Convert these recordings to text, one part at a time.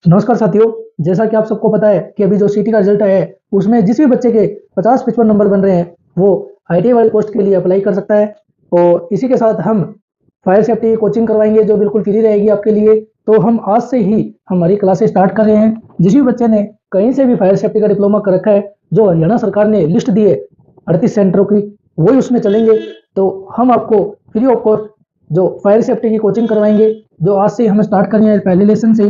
नमस्कार साथियों। जैसा कि आप सबको पता है कि अभी जो सीटी का रिजल्ट है उसमें जिस भी बच्चे के 50-55 नंबर बन रहे हैं वो आईटीआई वाली पोस्ट के लिए अप्लाई कर सकता है। और इसी के साथ हम फायर सेफ्टी की कोचिंग करवाएंगे जो बिल्कुल फ्री रहेगी आपके लिए। तो हम आज से ही हमारी क्लासेस स्टार्ट कर रहे हैं। जिस भी बच्चे ने कहीं से भी फायर सेफ्टी का डिप्लोमा कर रखा है, जो हरियाणा सरकार ने लिस्ट दी है 38 सेंटरों की, वही उसमें चलेंगे। तो हम आपको फ्री ऑफ कॉस्ट जो फायर सेफ्टी की कोचिंग करवाएंगे, जो आज से हम स्टार्ट कर रहे हैं पहले लेसन से।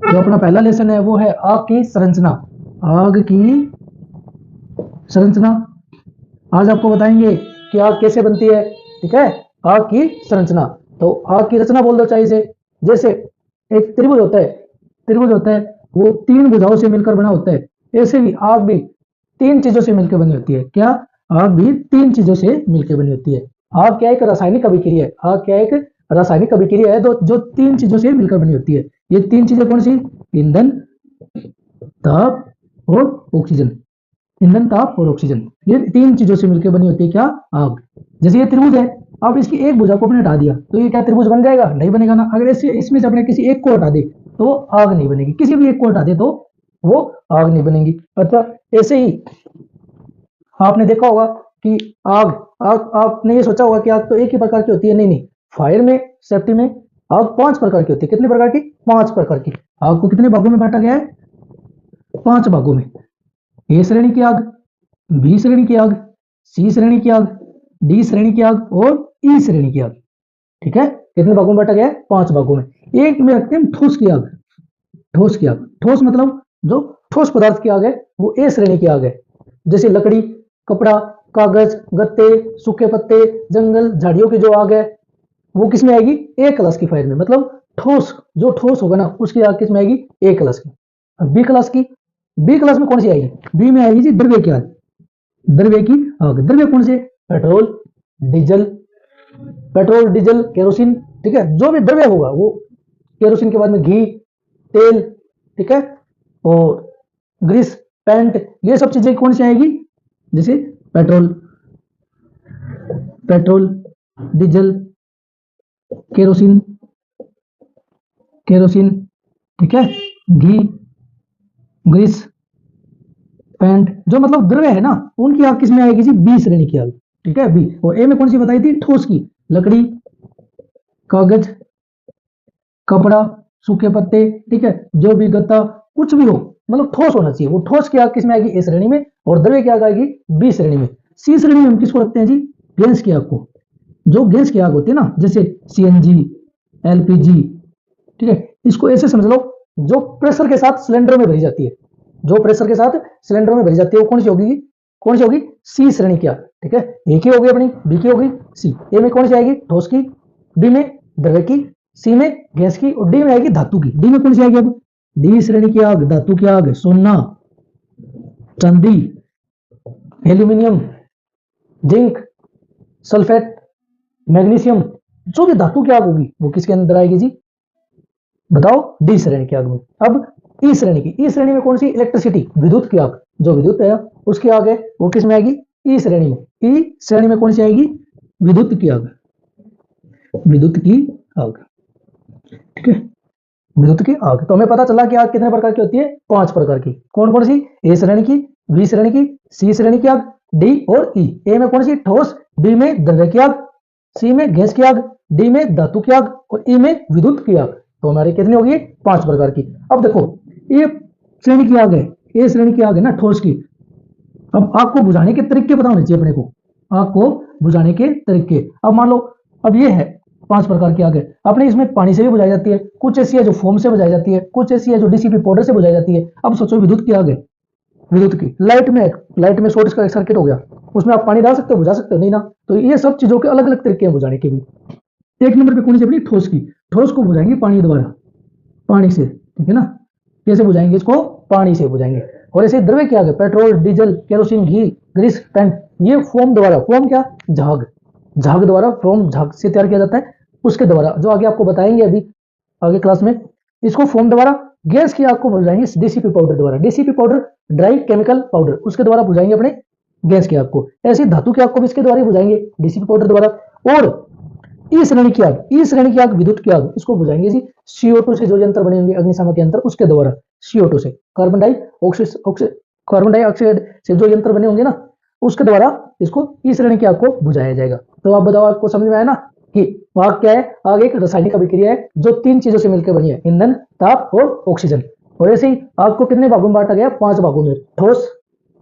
जो अपना पहला लेसन है वो है आग की संरचना। आग की संरचना आज आपको बताएंगे कि आग कैसे बनती है। ठीक है, आग की संरचना। तो आग की रचना बोल दो चाहिए से। जैसे एक त्रिभुज होता है, वो 3 भुजाओं से मिलकर बना होता है। ऐसे ही आग भी 3 चीजों से मिलकर बनी होती है। क्या? आग भी 3 चीजों से मिलकर बनी होती है। आग क्या एक रासायनिक अभिक्रिया है। आग क्या एक रासायनिक अभिक्रिया है जो 3 चीजों से मिलकर बनी होती है। ये 3 चीजें कौन सी? ईंधन, ताप और ऑक्सीजन। ईंधन, ताप और ऑक्सीजन, ये 3 चीजों से मिलकर बनी होती है क्या? आग। जैसे ये त्रिभुज है, अब इसकी एक भुजा को अपने हटा दिया तो ये क्या त्रिभुज बन जाएगा? नहीं बनेगा ना। अगर इसमें से अपने किसी एक को हटा दे तो वो आग नहीं बनेगी। किसी भी एक को हटा दे तो वो आग नहीं बनेगी। अथवा ऐसे ही आपने देखा होगा कि आग आग आपने ये सोचा होगा कि आग तो एक ही प्रकार की होती है। नहीं, फायर में, सेफ्टी में आग 5 प्रकार की होती है। कितने प्रकार की? 5 प्रकार की। आग को कितने भागों में बांटा गया है? 5 भागों में। ए श्रेणी की आग, बी श्रेणी की आग, सी श्रेणी की आग, डी श्रेणी की आग और ई श्रेणी की आग। ठीक है, कितने भागों में बांटा गया है? 5 भागों में। एक में रखते हैं ठोस की आग। ठोस की आग, ठोस मतलब जो ठोस पदार्थ की आग है वो ए श्रेणी की आग है। जैसे लकड़ी, कपड़ा, कागज, गत्ते, सूखे पत्ते, जंगल, झाड़ियों की जो आग है वो किस में आएगी? ए क्लास की फायर में। मतलब ठोस, जो ठोस होगा ना उसकी आग किस में आएगी? ए क्लास की। अब बी क्लास की, बी क्लास में कौन सी आएगी? बी में आएगी जी द्रव्य की आग। द्रव्य की आग। द्रव्य कौन से? Petrol, diesel, kerosene. ठीक है, जो भी द्रव्य होगा वो, केरोसिन के बाद में घी, तेल, ठीक है, और ग्रीस, पेंट, ये सब चीजें कौन सी आएगी? जैसे पेट्रोल, डीजल, केरोसिन, ठीक है, घी, ग्रीस, पेंट, जो मतलब द्रव्य है ना उनकी आग किस में आएगी जी? बी श्रेणी की आग। ठीक है, बी। और ए में कौन सी बताई थी? ठोस की। लकड़ी, कागज, कपड़ा, सूखे पत्ते, ठीक है, जो भी गत्ता, कुछ भी हो, मतलब ठोस होना चाहिए। वो ठोस की आग किस में आएगी? ए श्रेणी में। और द्रव्य की आग आएगी बी श्रेणी में। सी श्रेणी में हम किसको रखते हैं जी? गैस की आग को। जो गैस की आग होती है ना, जैसे सीएनजी, एलपीजी, ठीक है, इसको ऐसे समझ लो जो प्रेशर के साथ सिलेंडर में भरी जाती है। जो प्रेशर के साथ सिलेंडर में भरी जाती है वो कौन सी होगी? कौन सी होगी? सी श्रेणी की आग। ठीक है, ए की होगी अपनी, बी की होगी, सी। ए में कौन सी आएगी? ठोस की, बी में द्रव्य की, सी में गैस की और डी में आएगी धातु की। डी में कौन सी आएगी? अब डी श्रेणी की आग, धातु की आग। सोना, चांदी, एल्यूमिनियम, जिंक, सल्फेट, मैग्नीशियम, जो भी धातु की आग होगी वो किसके अंदर आएगी जी? बताओ, डी श्रेणी की आग में। अब ई श्रेणी की, ई श्रेणी में कौन सी? इलेक्ट्रिसिटी, विद्युत की आग। जो विद्युत है उसकी आग है वो किस में आएगी? ई श्रेणी में। ई श्रेणी में कौन सी आएगी? विद्युत की आग। विद्युत की आग, ठीक है, विद्युत की आग। तो हमें पता चला कि आग कितने प्रकार की होती है? 5 प्रकार की। कौन कौन सी? ए श्रेणी की, बी श्रेणी की, सी श्रेणी की आग, डी और ई। ए में कौन सी? ठोस, बी में द्रव्य की आग, सी में गैस की आग, डी में धातु की आग और ई में विद्युत की आग। तो हमारी कितनी होगी? 5 प्रकार की। अब देखो, ये श्रेणी की आग है, ए श्रेणी की आग है ना, ठोस की। अब आग को बुझाने के तरीके पता होने चाहिए अपने को। आग को बुझाने के तरीके, अब मान लो, अब ये है 5 प्रकार की आग है। अपने इसमें पानी से भी बुझाई जाती है, कुछ ऐसी है जो फोम से बुझाई जाती है, कुछ ऐसी है जो डीसीपी पाउडर से बुझाई जाती है। अब सोचो विद्युत की आग है, विद्युत की। लाइट में शॉर्ट सर्किट हो गया, उसमें आप पानी डाल सकते हो, बुझा सकते हो? नहीं ना। तो ये सब चीजों के अलग अलग तरीके हैं बुझाने के भी। एक नंबर पे कौन सी अपनी? ठोस की। ठोस को बुझाएंगे पानी द्वारा, पानी से, ठीक है ना। कैसे बुझाएंगे इसको? पानी से बुझाएंगे। और ऐसे द्रव्य क्या है? पेट्रोल, डीजल, केरोसिन, घी, ग्रीस, पेंट, ये फोम द्वारा, फोम क्या? झाग, झाग द्वारा, फोम झाग से तैयार किया जाता है। उसके द्वारा, जो आगे आपको बताएंगे अभी आगे क्लास में, इसको फोम द्वारा। गैस की आग को बुझाएंगे डीसीपी पाउडर द्वारा। DCP powder dry chemical powder, उसके द्वारा बुझाएंगे अपने गैस की आग को। ऐसी धातु की आग को भी इसके द्वारा ही बुझाएंगे, डीसीपी पाउडर द्वारा। और ई श्रेणी की आग, ई श्रेणी की आग विद्युत की आग, इसको बुझाएंगे जी CO2 से जो यंत्र बने होंगे अग्निशामक यंत्र उसके द्वारा, CO2 से कार्बन डाइऑक्साइड से जो यंत्र बने होंगे ना उसके द्वारा इसको ई श्रेणी की आग को बुझाया जाएगा। तो आप बताओ आपको समझ में आया ना कि आग क्या है? आग एक रासायनिक अभिक्रिया है जो 3 चीजों से मिलकर बनी है, ईंधन, ताप और ऑक्सीजन। और ऐसे ही आग को कितने भागों में बांटा गया? 5 भागों में। ठोस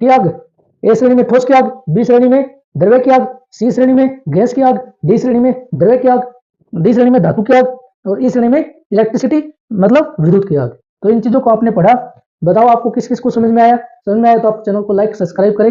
की आग, ए श्रेणी में ठोस की आग, बी श्रेणी में द्रव्य की आग, सी श्रेणी में गैस की आग, डी श्रेणी में द्रव्य की आग, डी श्रेणी में धातु की आग और ई श्रेणी में इलेक्ट्रिसिटी मतलब विद्युत की आग। तो इन चीजों को आपने पढ़ा। बताओ आपको किस किस को समझ में आया? समझ में आया तो आप चैनल को लाइक सब्सक्राइब करें।